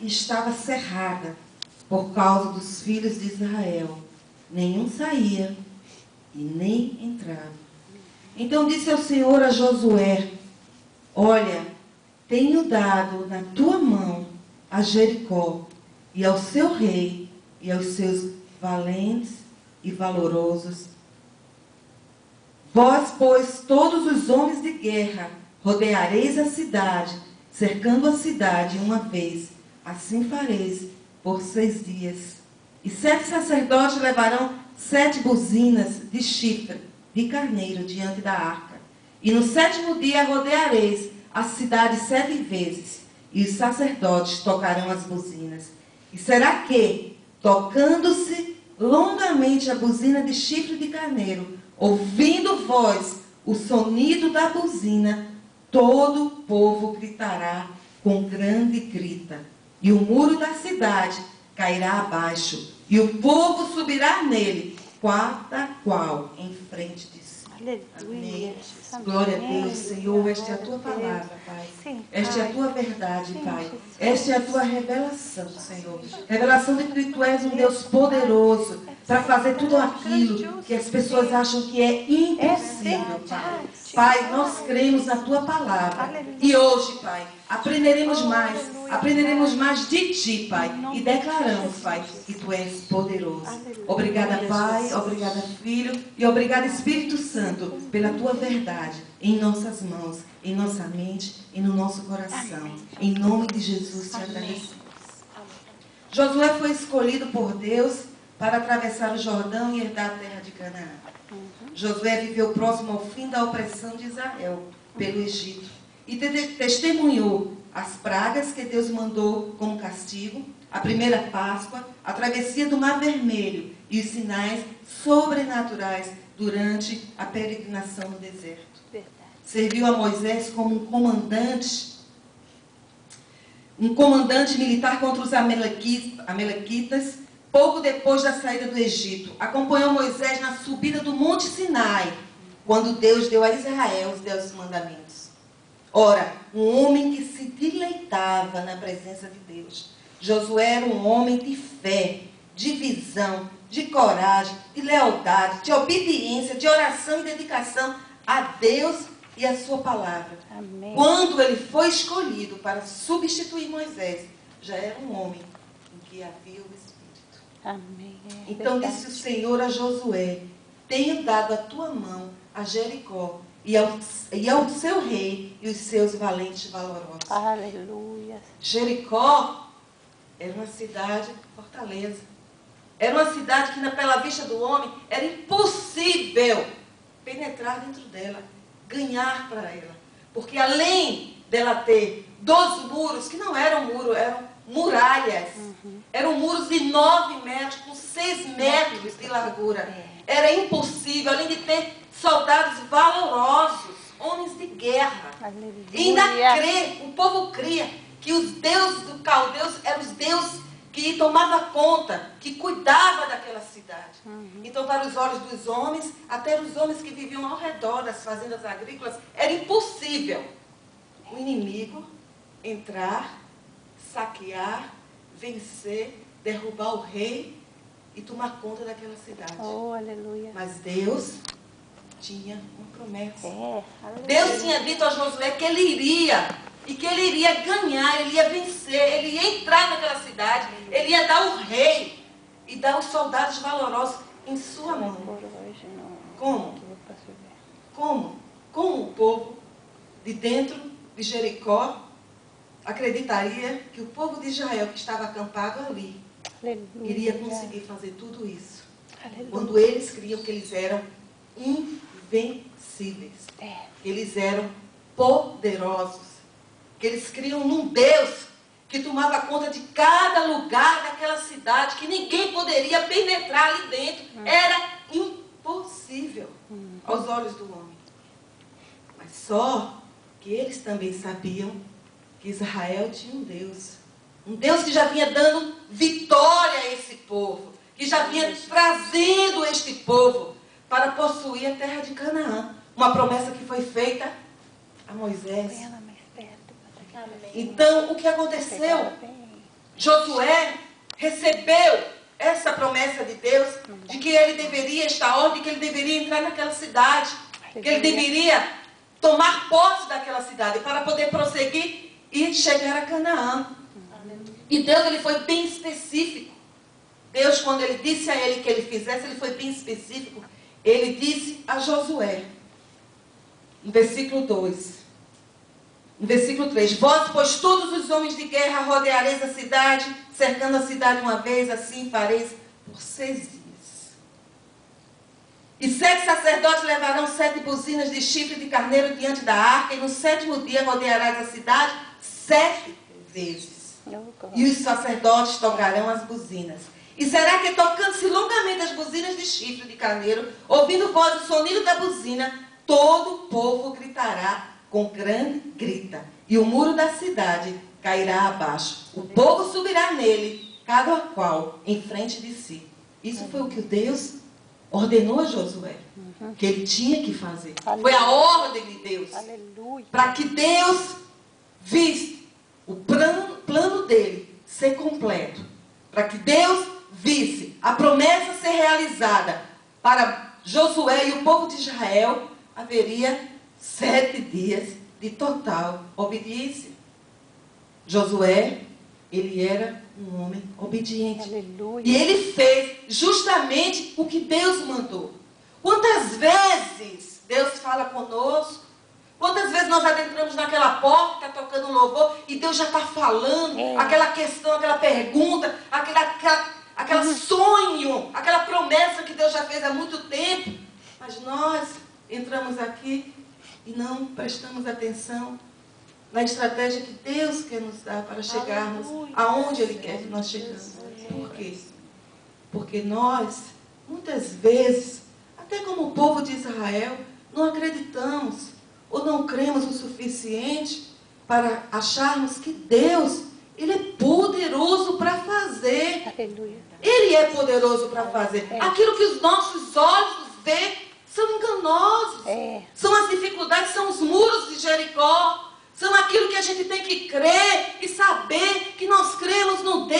estava cerrada por causa dos filhos de Israel. Nenhum saía e nem entrava. Então disse o Senhor a Josué: olha, tenho dado na tua mão a Jericó e ao seu rei e aos seus valentes e valorosos. Vós, pois, todos os homens de guerra, rodeareis a cidade, cercando a cidade uma vez. Assim fareis por 6 dias. E 7 sacerdotes levarão 7 buzinas de chifre de carneiro diante da arca. E no 7º dia rodeareis a cidade 7 vezes. E os sacerdotes tocarão as buzinas. E será que, tocando-se longamente a buzina de chifre de carneiro, ouvindo vós o sonido da buzina, todo o povo gritará com grande grita. E o muro da cidade cairá abaixo, e o povo subirá nele, cada qual em frente de si. Aleluia. Amém. Glória a Deus, Senhor. Esta é a tua palavra, Pai. Sim, Esta é a tua verdade, Pai. Esta é a tua revelação, Senhor. Revelação de que tu és um Deus poderoso para fazer tudo aquilo que as pessoas acham que é impossível, Pai. Pai, nós cremos na tua palavra. E hoje, Pai, aprenderemos mais de ti, Pai. E declaramos, Pai, que tu és poderoso. Obrigada, Pai. Obrigada, Filho. E obrigada, Espírito Santo, pela tua verdade em nossas mãos, em nossa mente e no nosso coração. Em nome de Jesus te agradecemos. Josué foi escolhido por Deus para atravessar o Jordão e herdar a terra de Canaã. Josué viveu próximo ao fim da opressão de Israel pelo Egito e testemunhou as pragas que Deus mandou como castigo, a primeira Páscoa, a travessia do Mar Vermelho e os sinais sobrenaturais durante a peregrinação no deserto. Serviu a Moisés como um comandante militar contra os amalequitas, pouco depois da saída do Egito. Acompanhou Moisés na subida do Monte Sinai, quando Deus deu a Israel os 10 mandamentos. Ora, um homem que se deleitava na presença de Deus. Josué era um homem de fé, de visão, de coragem, de lealdade, de obediência, de oração e dedicação a Deus e a sua palavra. Amém. Quando ele foi escolhido para substituir Moisés, já era um homem em que havia o Espírito. Amém. Então disse o Senhor a Josué: tenho dado a tua mão a Jericó e ao seu rei e os seus valentes e valorosos. Aleluia. Jericó era uma cidade fortaleza. Era uma cidade que, pela vista do homem, era impossível penetrar dentro dela, ganhar para ela. Porque além dela ter 12 muros, que não eram muros, eram muralhas. Eram muros de 9 metros, com 6 metros de largura. Era impossível, além de ter soldados valorosos, homens de guerra. Aleluia. E ainda o povo cria que os deuses dos caldeus eram os deuses que tomava conta, que cuidava daquela cidade. Então, para os olhos dos homens, até os homens que viviam ao redor das fazendas agrícolas, era impossível o inimigo entrar, saquear, vencer, derrubar o rei e tomar conta daquela cidade. Oh, aleluia. Mas Deus tinha uma promessa. Aleluia. Deus tinha dito a Josué que ele iria. E que ele iria ganhar, ele ia vencer, ele ia entrar naquela cidade, ele ia dar o rei e dar os soldados valorosos em sua mão. Como? Como o povo de dentro de Jericó acreditaria que o povo de Israel que estava acampado ali iria conseguir fazer tudo isso? Aleluia. Quando eles criam que eles eram invencíveis, que eles eram poderosos, que eles criam num Deus que tomava conta de cada lugar daquela cidade, que ninguém poderia penetrar ali dentro. Era impossível aos olhos do homem. Mas só que eles também sabiam que Israel tinha um Deus que já vinha dando vitória a esse povo, que já vinha trazendo este povo para possuir a terra de Canaã. Uma promessa que foi feita a Moisés. Então, o que aconteceu? Josué recebeu essa promessa de Deus, de que ele deveria estar ordem, que ele deveria entrar naquela cidade, que ele deveria tomar posse daquela cidade para poder prosseguir e chegar a Canaã. E Deus, ele foi bem específico. Deus, quando ele disse a ele que ele fizesse, ele foi bem específico. Ele disse a Josué, no versículo 2, no versículo 3, vós, pois todos os homens de guerra rodeareis a cidade, cercando a cidade uma vez, assim fareis por 6 dias. E 7 sacerdotes levarão 7 buzinas de chifre de carneiro diante da arca, e no 7º dia rodearás a cidade 7 vezes. E os sacerdotes tocarão as buzinas. E será que, tocando-se longamente as buzinas de chifre de carneiro, ouvindo voz o sonido da buzina, todo o povo gritará com grande grita, e o muro da cidade cairá abaixo. O povo subirá nele, cada qual em frente de si. Isso foi o que Deus ordenou a Josué, que ele tinha que fazer. Foi a ordem de Deus. Para que Deus visse o plano dele ser completo. Para que Deus visse a promessa ser realizada para Josué e o povo de Israel, haveria 7 dias de total obediência. Josué, ele era um homem obediente. Aleluia. E ele fez justamente o que Deus mandou. Quantas vezes Deus fala conosco? Quantas vezes nós adentramos naquela porta, está tocando um louvor, e Deus já está falando, aquela questão, aquela pergunta, aquela sonho, aquela promessa que Deus já fez há muito tempo. Mas nós entramos aqui e não prestamos atenção na estratégia que Deus quer nos dar para chegarmos aonde Ele quer que nós cheguemos. Por quê? Porque nós, muitas vezes, até como o povo de Israel, não acreditamos ou não cremos o suficiente para acharmos que Deus, Ele é poderoso para fazer. Aleluia. Ele é poderoso para fazer. Aquilo que os nossos olhos veem são enganosos. São as dificuldades, são os muros de Jericó. São aquilo que a gente tem que crer e saber que nós cremos no Deus